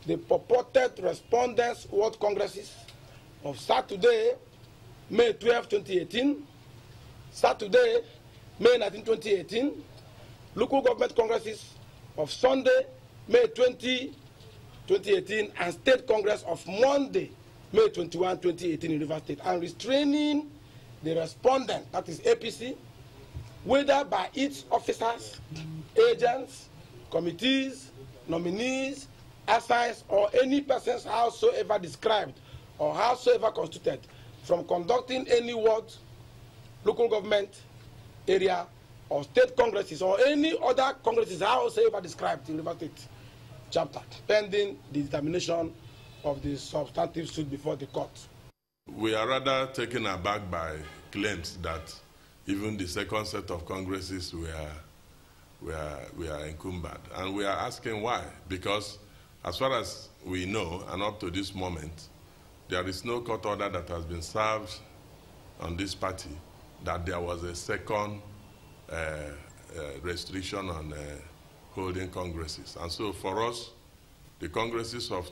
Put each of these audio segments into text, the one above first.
the purported respondents' World Congresses of Saturday, May 12, 2018, Saturday, May 19, 2018, local government congresses of Sunday, May 20, 2018, and state congress of Monday, May 21, 2018 in River State, and restraining the respondent, that is APC, whether by its officers, agents, committees, nominees, assigns, or any persons howsoever described or howsoever constituted from conducting any ward, local government area, or state congresses, or any other congresses howsoever described in River State chapter, pending the determination of the substantive suit before the court. We are rather taken aback by claims that even the second set of congresses were encumbered. And we are asking why. Because as far as we know, and up to this moment, there is no court order that has been served on this party that there was a second restriction on holding congresses. And so for us, the congresses of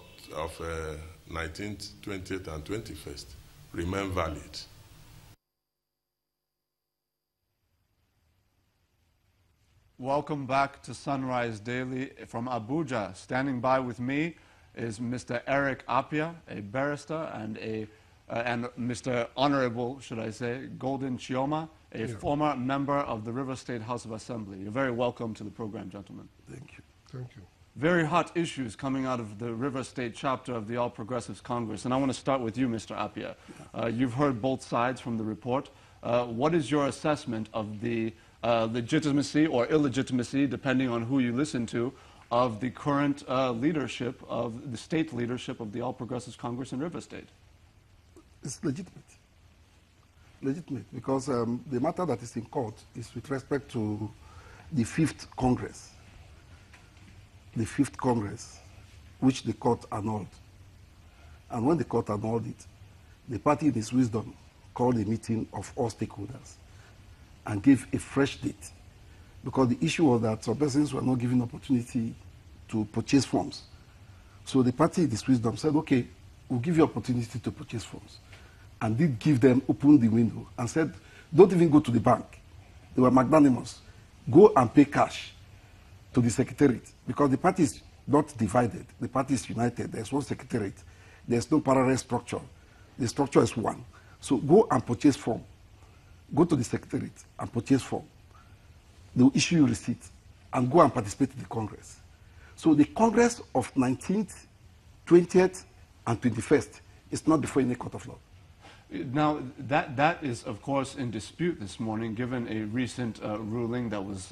19th, 20th, and 21st remain valid. Welcome back to Sunrise Daily. From Abuja, standing by with me is Mr. Eric Appiah, a barrister, and Mr. Honorable, should I say, Golden Chioma, a former member of the River State House of Assembly. You're very welcome to the program, gentlemen. Thank you. Thank you. Very hot issues coming out of the River State chapter of the All Progressives Congress. And I want to start with you, Mr. Appiah. You've heard both sides from the report. What is your assessment of the legitimacy or illegitimacy, depending on who you listen to, of the current leadership of the state leadership of the All Progressives Congress in River State? It's legitimate. Legitimate, because the matter that is in court is with respect to the 5th Congress. The 5th Congress, which the court annulled. And when the court annulled it, the party in its wisdom called a meeting of all stakeholders and gave a fresh date, because the issue was that some persons were not given opportunity to purchase forms. So the party in its wisdom said, okay, we'll give you opportunity to purchase forms, and did give them, open the window, and said, don't even go to the bank. They were magnanimous. Go and pay cash to the secretariat, because the party is not divided. The party is united. There's one secretariat. There's no parallel structure. The structure is one. So go and purchase form. Go to the secretariat and purchase form. They will issue you receipt and go and participate in the Congress. So the Congress of 19th, 20th, and 21st is not before any court of law. Now, that is, of course, in dispute this morning, given a recent ruling that was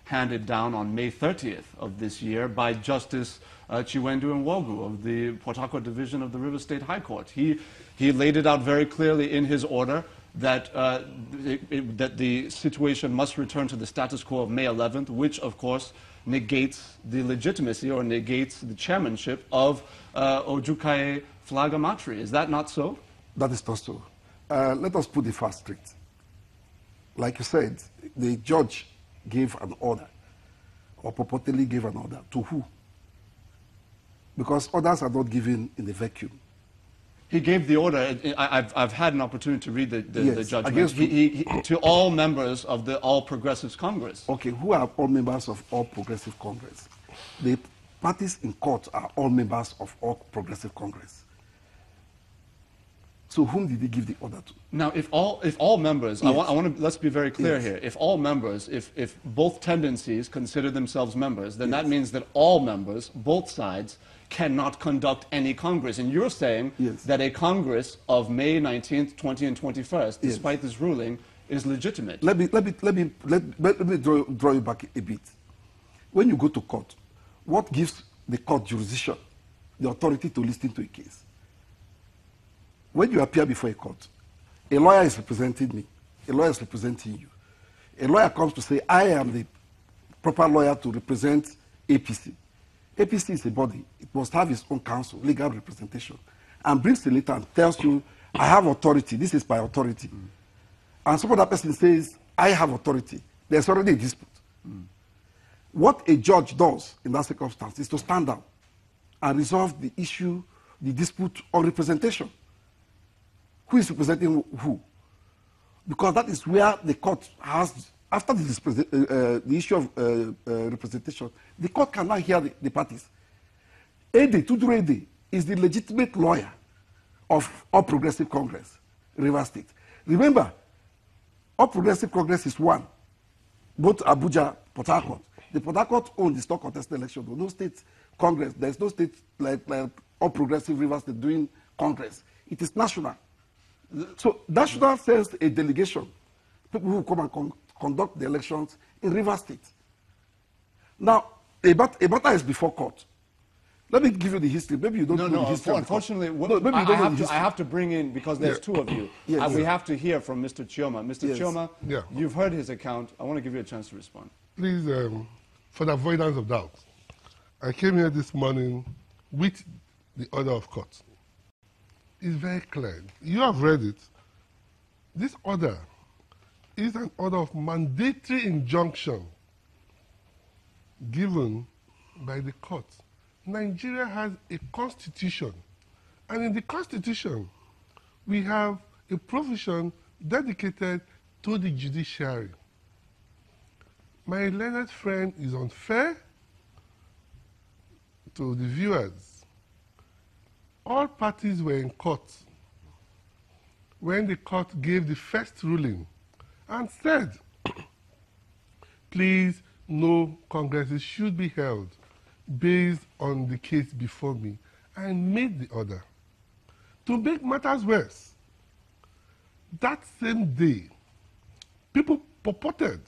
handed down on May 30th of this year by Justice Chiwendu Nwogu of the Port Harcourt Division of the River State High Court. He laid it out very clearly in his order that, that the situation must return to the status quo of May 11th, which, of course, negates the legitimacy or negates the chairmanship of Ojukaye Flagamatri. Is that not so? That is not so. Let us put the facts straight. Like you said, the judge gave an order, or purportedly gave an order. To who? Because orders are not given in the vacuum. He gave the order. I've had an opportunity to read the judgment. To all members of the All Progressives Congress. Okay, who are all members of All Progressive Congress? The parties in court are all members of All Progressive Congress. So whom did he give the order to? Now, if all members, yes. I want to, let's be very clear here. If all members, if both tendencies consider themselves members, then that means that all members, both sides, cannot conduct any Congress. And you're saying that a Congress of May 19th, 20th, and 21st, despite this ruling, is legitimate. Let me draw you back a bit. When you go to court, what gives the court jurisdiction, the authority to listen to a case? When you appear before a court, a lawyer is representing me, a lawyer is representing you. A lawyer comes to say, I am the proper lawyer to represent APC. APC is a body. It must have its own counsel, legal representation, and brings the letter and tells you, I have authority, this is my authority. And some other person says, I have authority. There's already a dispute. What a judge does in that circumstance is to stand down and resolve the issue, the dispute on representation. Who is representing who? Because that is where the court has, after the issue of representation, the court can now hear the parties. Ede, Tudor Ede, is the legitimate lawyer of All Progressive Congress, Rivers State. Remember, All Progressive Congress is one, both Abuja, Port Harcourt. The Port Harcourt owns the stock contested election. No state Congress, there is no state like All Progressive Rivers State doing Congress. It is national. So national sends a delegation, people who come and conduct the elections in Rivers State. Now, a matter is before court. Let me give you the history. Maybe you don't know the history. Unfortunately, I have to bring in, because there's two of you. We have to hear from Mr. Chioma. Mr. Chioma, you've heard his account. I want to give you a chance to respond. Please, for the avoidance of doubt, I came here this morning with the order of court. It's very clear. You have read it. This order is an order of mandatory injunction given by the court. Nigeria has a constitution, and in the constitution, we have a provision dedicated to the judiciary. My learned friend is unfair to the viewers. All parties were in court when the court gave the first ruling and said, please, no congresses should be held based on the case before me, and made the order. To make matters worse, that same day, people purported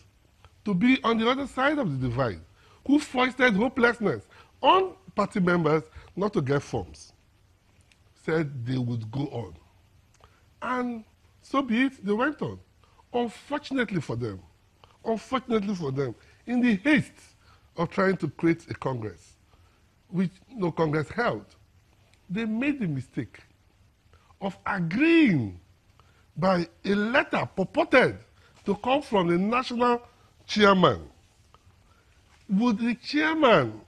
to be on the other side of the divide, who foisted hopelessness on party members not to get forms, said they would go on. And so be it, they went on. Unfortunately for them, in the haste of trying to create a Congress, which no Congress held, they made the mistake of agreeing by a letter purported to come from the national chairman. Would the chairman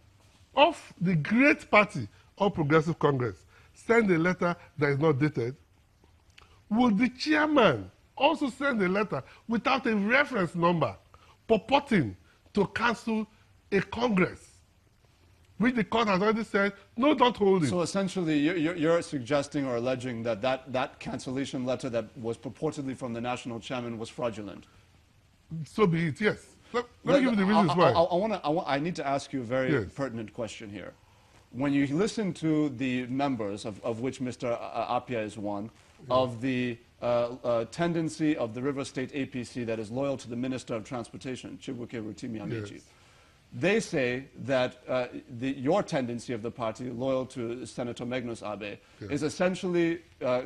of the great party, All Progressive Congress, send a letter that is not dated? Would the chairman also send a letter without a reference number purporting to cancel a Congress, which the court has already said, no, don't hold it? So essentially, you're suggesting or alleging that that cancellation letter that was purportedly from the national chairman was fraudulent? So be it, yes. Let me give you the reasons why. I need to ask you a very pertinent question here. When you listen to the members, of which Mr. Appiah is one, of the tendency of the River State APC that is loyal to the Minister of Transportation, Chibuike Rotimi Amechi, they say that your tendency of the party, loyal to Senator Magnus Abe, is essentially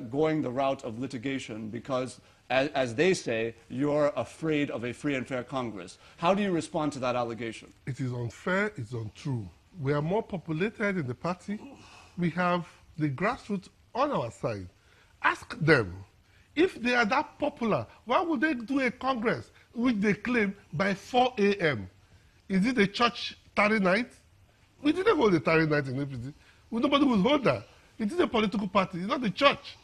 going the route of litigation because, as they say, you're afraid of a free and fair Congress. How do you respond to that allegation? It is unfair, it's untrue. We are more populated in the party. We have the grassroots on our side. Ask them, if they are that popular, why would they do a Congress which they claim by 4 a.m.? Is it a church tarry night? We didn't hold a tarry night in APC. Nobody would hold that. It is a political party. It's not a church.